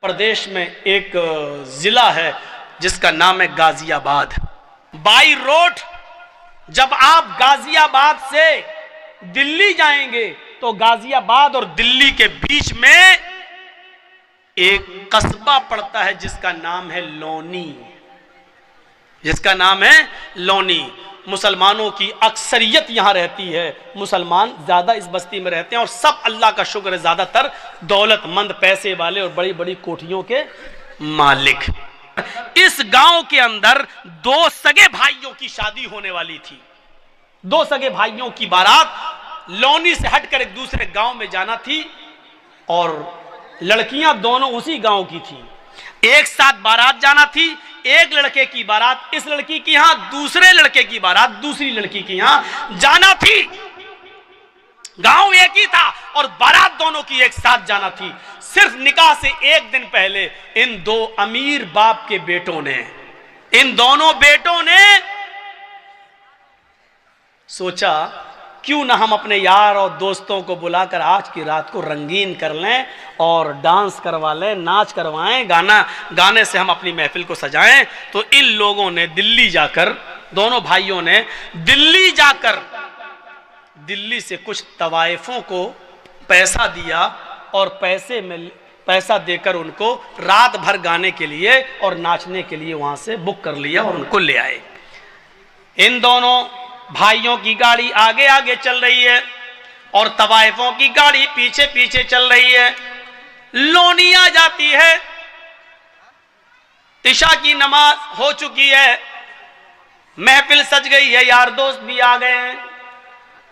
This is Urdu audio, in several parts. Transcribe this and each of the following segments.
پردیش میں ایک ضلع ہے جس کا نام ہے غازی آباد۔ بائی روڈ جب آپ غازی آباد سے دلی جائیں گے تو غازی آباد اور دلی کے بیچ میں ایک قصبہ پڑتا ہے جس کا نام ہے لونی، لونی۔ مسلمانوں کی اکثریت یہاں رہتی ہے، مسلمان زیادہ اس بستی میں رہتے ہیں اور سب اللہ کا شکر ہے زیادہ تر دولت مند، پیسے والے اور بڑی بڑی کوٹھیوں کے مالک۔ اس گاؤں کے اندر دو سگے بھائیوں کی شادی ہونے والی تھی۔ دو سگے بھائیوں کی بارات لونی سے ہٹ کر ایک دوسرے گاؤں میں جانا تھی اور لڑکیاں دونوں اسی گاؤں کی تھی۔ ایک ساتھ بارات جانا تھی، ایک لڑکے کی بارات اس لڑکی کی یہاں، دوسرے لڑکے کی بارات دوسری لڑکی کی یہاں جانا تھی۔ گاؤں ایک ہی تھا اور بارات دونوں کی ایک ساتھ جانا تھی۔ صرف نکاح سے ایک دن پہلے ان دو امیر باپ کے بیٹوں نے، ان دونوں بیٹوں نے سوچا کیوں نہ ہم اپنے یار اور دوستوں کو بلا کر آج کی رات کو رنگین کر لیں اور ڈانس کروا لیں، ناچ کروائیں، گانے سے ہم اپنی محفل کو سجائیں۔ تو ان لوگوں نے دلی جا کر، دونوں بھائیوں نے دلی جا کر دلی سے کچھ طوائفوں کو پیسہ دیا اور پیسہ دے کر ان کو رات بھر گانے کے لیے اور ناچنے کے لیے وہاں سے بک کر لیا اور ان کو لے آئے۔ ان دونوں بھائیوں کی گاڑی آگے آگے چل رہی ہے اور طوائفوں کی گاڑی پیچھے پیچھے چل رہی ہے۔ لونی آ جاتی ہے، عشاء کی نماز ہو چکی ہے، محفل سج گئی ہے، یار دوست بھی آ گئے ہیں،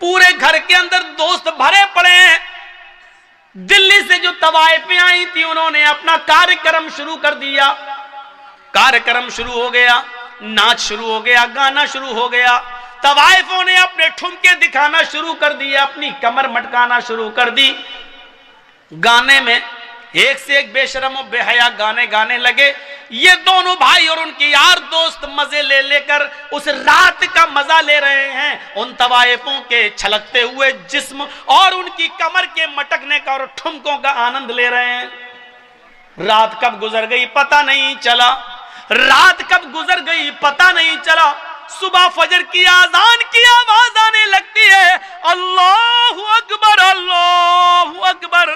پورے گھر کے اندر دوست بھرے پڑے ہیں۔ دلی سے جو طوائفیں آئی تھی انہوں نے اپنا کارکرم شروع کر دیا۔ کارکرم شروع ہو گیا، ناچ شروع ہو گیا، گانا شروع ہو گیا۔ طوائفوں نے اپنے ٹھمکے دکھانا شروع کر دیا، اپنی کمر مٹکانا شروع کر دی۔ گانے میں ایک سے ایک بے شرم و بے حیا گانے گانے لگے۔ یہ دونوں بھائی اور ان کے یار دوست مزے لے لے کر اس رات کا مزہ لے رہے ہیں، ان طوائفوں کے چھلکتے ہوئے جسم اور ان کی کمر کے مٹکنے کا اور ٹھمکوں کا آنند لے رہے ہیں۔ رات کب گزر گئی پتہ نہیں چلا، رات کب گزر گئی پتہ نہیں چلا۔ صبح فجر کی آذان کی آواز آنے لگتی ہے، اللہ اکبر اللہ اکبر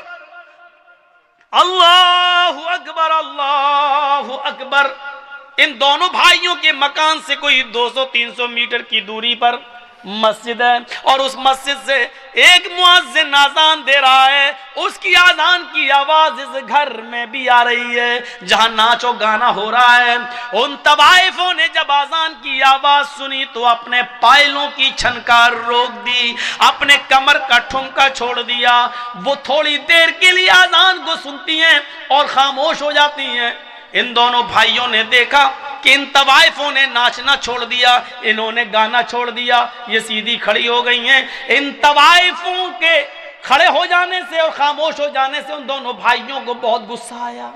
اللہ اکبر اللہ اکبر۔ ان دونوں بھائیوں کے مکان سے کوئی 200-300 میٹر کی دوری پر مسجد ہے اور اس مسجد سے ایک مؤذن اذان دے رہا ہے، اس کی اذان کی آواز اس گھر میں بھی آ رہی ہے جہاں ناچ و گانا ہو رہا ہے۔ ان طوائفوں نے جب اذان کی آواز سنی تو اپنے پائلوں کی چھنکار روک دی، اپنے کمر کا ٹھمکا چھوڑ دیا۔ وہ تھوڑی دیر کے لیے اذان کو سنتی ہیں اور خاموش ہو جاتی ہیں۔ ان دونوں بھائیوں نے دیکھا کہ ان طوائفوں نے ناچنا چھوڑ دیا، انہوں نے گانا چھوڑ دیا، یہ سیدھی کھڑی ہو گئی ہیں۔ ان طوائفوں کے کھڑے ہو جانے سے اور خاموش ہو جانے سے ان دونوں بھائیوں کو بہت غصہ آیا۔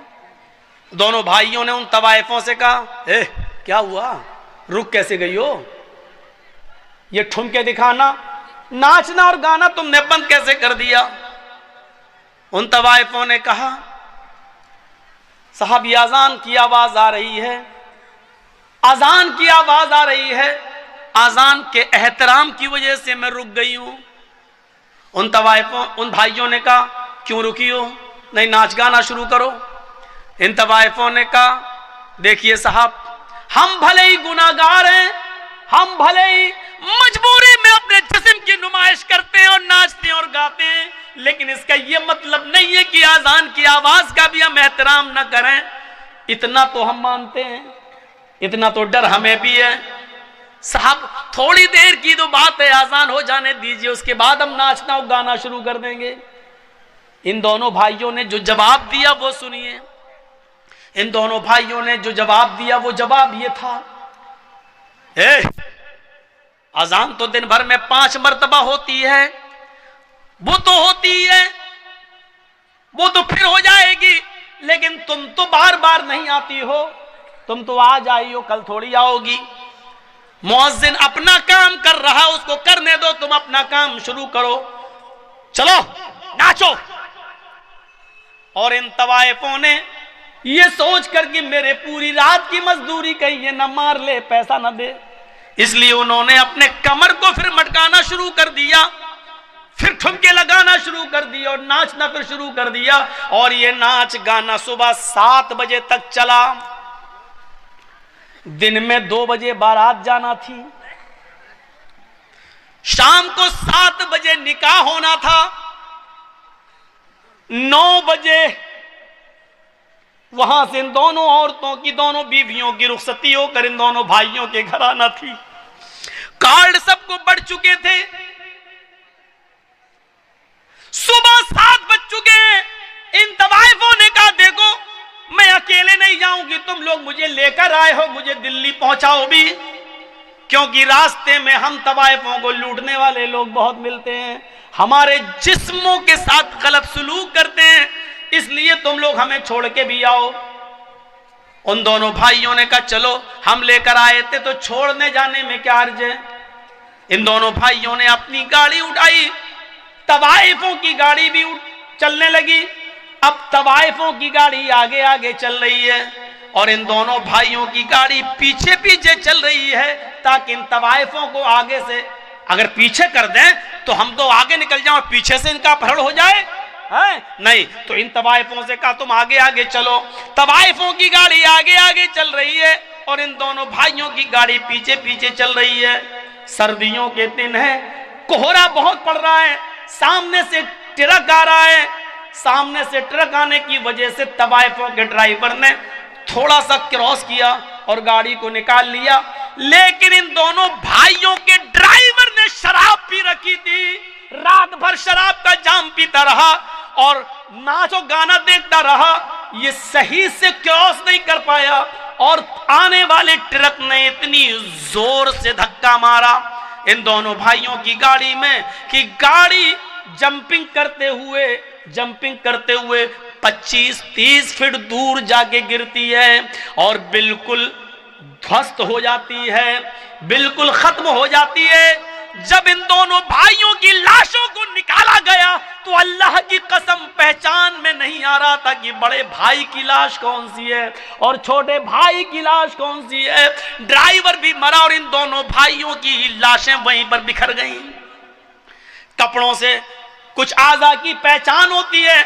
دونوں بھائیوں نے ان طوائفوں سے کہا، کیا ہوا، رک کیسے گئی ہو؟ یہ ٹھمکے دکھانا، ناچنا اور گانا تم نے بند کیسے کر دیا؟ ان طوائفوں نے کہا، صاحب یہ اذان کی آواز آ رہی ہے، اذان کی آواز آ رہی ہے، اذان کے احترام کی وجہ سے میں رک گئی ہوں۔ ان بھائیوں نے کہا، کیوں رکی ہو، نہیں ناچ گانا شروع کرو۔ ان طوائفوں نے کہا، دیکھیے صاحب ہم بھلے ہی گناہگار ہیں، ہم بھلے ہی مجبوری میں اپنے جسم کی نمائش کرتے ہیں اور ناچتے ہیں اور گاتے ہیں، لیکن اس کا یہ مطلب نہیں ہے کہ اذان کی آواز کا بھی ہم احترام نہ کریں۔ اتنا تو ہم مانتے ہیں، اتنا تو ڈر ہمیں بھی ہے۔ صاحب تھوڑی دیر کی تو بات ہے، اذان ہو جانے دیجئے، اس کے بعد ہم ناچنا اور گانا شروع کر دیں گے۔ ان دونوں بھائیوں نے جو جواب دیا وہ سنیے۔ ان دونوں بھائیوں نے جو جواب دیا وہ جواب یہ تھا، اذان تو دن بھر میں 5 مرتبہ ہوتی ہے، وہ تو ہوتی ہے، وہ تو پھر ہو جائے گی، لیکن تم تو بار بار نہیں آتی ہو، تم تو آج آئی ہو کل تھوڑی آؤ گی۔ مؤذن اپنا کام کر رہا، اس کو کرنے دو، تم اپنا کام شروع کرو، چلو ناچو۔ اور ان طوائفوں نے یہ سوچ کر کہ میرے پوری رات کی مزدوری کہیں یہ نہ مار لے، پیسہ نہ دے، اس لیے انہوں نے اپنے کمر کو پھر مٹکانا شروع کر دیا، پھر ٹھمکے لگانا شروع کر دیا اور ناچنا پھر شروع کر دیا، اور یہ ناچ گانا صبح 7 بجے تک چلا۔ دن میں 2 بجے بارات جانا تھی، شام کو 7 بجے نکاح ہونا تھا، 9 بجے وہاں سے ان دونوں عورتوں کی، دونوں بیویوں کی رخصتی ہو کر ان دونوں بھائیوں کے گھر آنا تھی۔ کارڈ سب کو بڑھ چکے تھے، صبح 7 بج چکے ہیں۔ ان طوائفوں نے کہا دیکھو میں اکیلے نہیں جاؤں گی، تم لوگ مجھے لے کر آئے ہو، مجھے دلی پہنچاؤ بھی، کیونکہ راستے میں ہم طوائفوں کو لوٹنے والے لوگ بہت ملتے ہیں، ہمارے جسموں کے ساتھ غلط سلوک کرتے ہیں، اس لیے تم لوگ ہمیں چھوڑ کے بھی آؤ۔ ان دونوں بھائیوں نے کہا چلو ہم لے کر آئے تھے تو چھوڑنے جانے میں کیا عرض ہے۔ ان دونوں بھائیوں نے اپنی گاڑی اٹھائی، طوائفوں کی گاڑی بھی چلنے لگی۔ اب طوائفوں کی گاڑی آگے آگے چل رہی ہے اور ان دونوں بھائیوں کی گاڑی پیچھے پیچھے چل رہی ہے، تاکہ ان طوائفوں کو آگے سے اگر پیچھے کر دیں تو ہم تو آگے نکل جائیں اور پیچھے سے ان کا اپہرن ہو جائے، نہیں تو ان طوائفوں سے کہا تم آگے آگے چلو۔ طوائفوں کی گاڑی آگے آگے چل رہی ہے اور ان دونوں بھائیوں کی گاڑی پیچھے پیچھے چل رہی ہے۔ سردیوں کے دن ہے، کوہرا بہت پڑ رہا ہے، سامنے سے ٹرک آ رہا ہے، سامنے سے ٹرک آنے کی وجہ سے طوائفوں کے ڈرائیور نے تھوڑا سا کراس کیا اور گاڑی کو نکال لیا، لیکن ان دونوں بھائیوں کے ڈرائیور نے شراب پی رکھی تھی، رات بھر شراب کا جام پیتا رہا اور ناچ و گانا دیکھتا رہا، یہ صحیح سے کراس نہیں کر پایا اور آنے والے ٹرک نے اتنی زور سے دھکا مارا ان دونوں بھائیوں کی گاڑی میں کہ گاڑی جمپنگ کرتے ہوئے 25-30 فٹ دور جا کے گرتی ہے اور بالکل دھوست ہو جاتی ہے، بالکل ختم ہو جاتی ہے۔ جب ان دونوں بھائیوں کی لاشوں کو نکالا گیا تو اللہ کی قسم پہچان میں نہیں آ رہا تھا کہ بڑے بھائی کی لاش کون سی ہے اور چھوٹے بھائی کی لاش کون سی ہے۔ ڈرائیور بھی مرا اور ان دونوں بھائیوں کی لاشیں وہیں پر بکھر گئیں۔ کپڑوں سے کچھ اعضاء کی پہچان ہوتی ہے،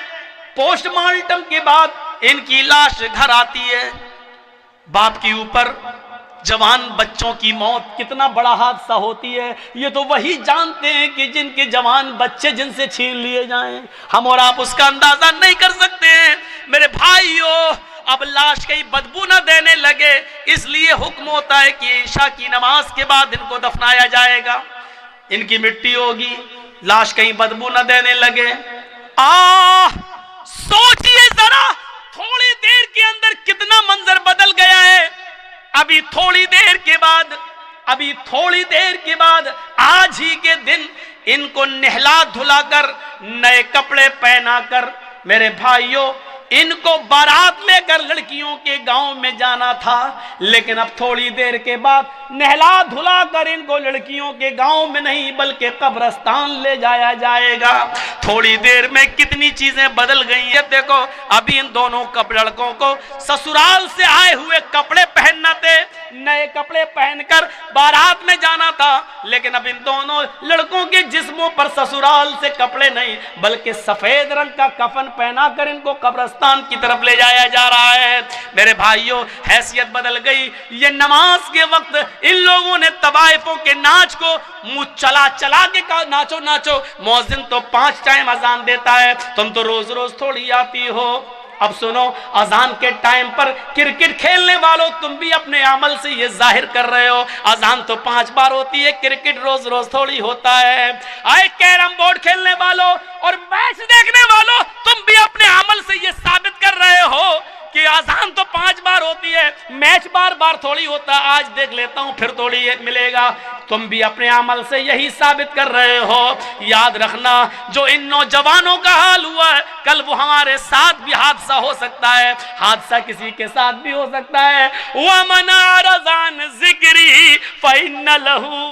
پوسٹ مارٹم کے بعد ان کی لاش گھر آتی ہے۔ باپ کے اوپر جوان بچوں کی موت کتنا بڑا حادثہ ہوتی ہے، یہ تو وہی جانتے ہیں کہ جن کے جوان بچے جن سے چھین لیے جائیں، ہم اور آپ اس کا اندازہ نہیں کر سکتے ہیں۔ میرے بھائیو، اب لاش کہیں بدبو نہ دینے لگے، اس لیے حکم ہوتا ہے کہ عشاء کی نماز کے بعد ان کو دفنایا جائے گا، ان کی مٹی ہوگی، لاش کہیں بدبو نہ دینے لگے۔ سوچئے ذرا تھوڑی دیر کے اندر کتنا منظر بدل گیا ہے۔ ابھی تھوڑی دیر کے بعد آج ہی کے دن ان کو نہلا دھلا کر نئے کپڑے پہنا کر میرے بھائیوں ان کو بارات لے کر لڑکیوں کے گاؤں میں جانا تھا، لیکن اب تھوڑی دیر کے بعد نہلا دھلا کر ان کو لڑکیوں کے گاؤں میں نہیں بلکہ قبرستان لے جایا جائے گا۔ تھوڑی دیر میں کتنی چیزیں بدل گئی ہیں۔ دیکھو ابھی ان دونوں لڑکوں کو سسرال سے آئے ہوئے کپڑے پہننا تھے، نئے کپڑے پہن کر بارات میں جانا تھا، لیکن اب ان دونوں لڑکوں کے جسموں پر سسرال سے کپڑے نہیں بلکہ سفید رنگ کا کفن پہنا کر ان کو قبرستان کی طرف لے جایا جا رہا ہے۔ میرے بھائیوں حیثیت بدل گئی۔ یہ نماز کے وقت ان لوگوں نے طوائفوں کے ناچ کو منہ چلا چلا کے کہا ناچو ناچو، مؤذن تو 5 ٹائم اذان دیتا ہے، تم تو روز روز تھوڑی آتی ہو۔ اب سنو، اذان کے ٹائم پر کرکٹ کھیلنے والوں تم بھی اپنے عمل سے یہ ظاہر کر رہے ہو، اذان تو 5 بار ہوتی ہے، کرکٹ روز روز تھوڑی ہوتا ہے۔ آئے کیرم بورڈ کھیلنے والوں اور میچ دیکھنے والوں تم بھی اپنے عمل سے یہ ثابت کر رہے ہو کہ اذان تو 5 بار ہوتی ہے، میچ بار بار تھوڑی ہوتا ہے، آج دیکھ لیتا ہوں پھر تھوڑی ملے گا۔ تم بھی اپنے عمل سے یہی ثابت کر رہے ہو۔ یاد رکھنا جو ان نوجوانوں کا حال ہوا ہے کل وہ ہمارے ساتھ بھی حادثہ ہو سکتا ہے، حادثہ کسی کے ساتھ بھی ہو سکتا ہے۔ وَمَنْ أَعْرَضَ عَنْ ذِكْرِي فَإِنَّ لَهُ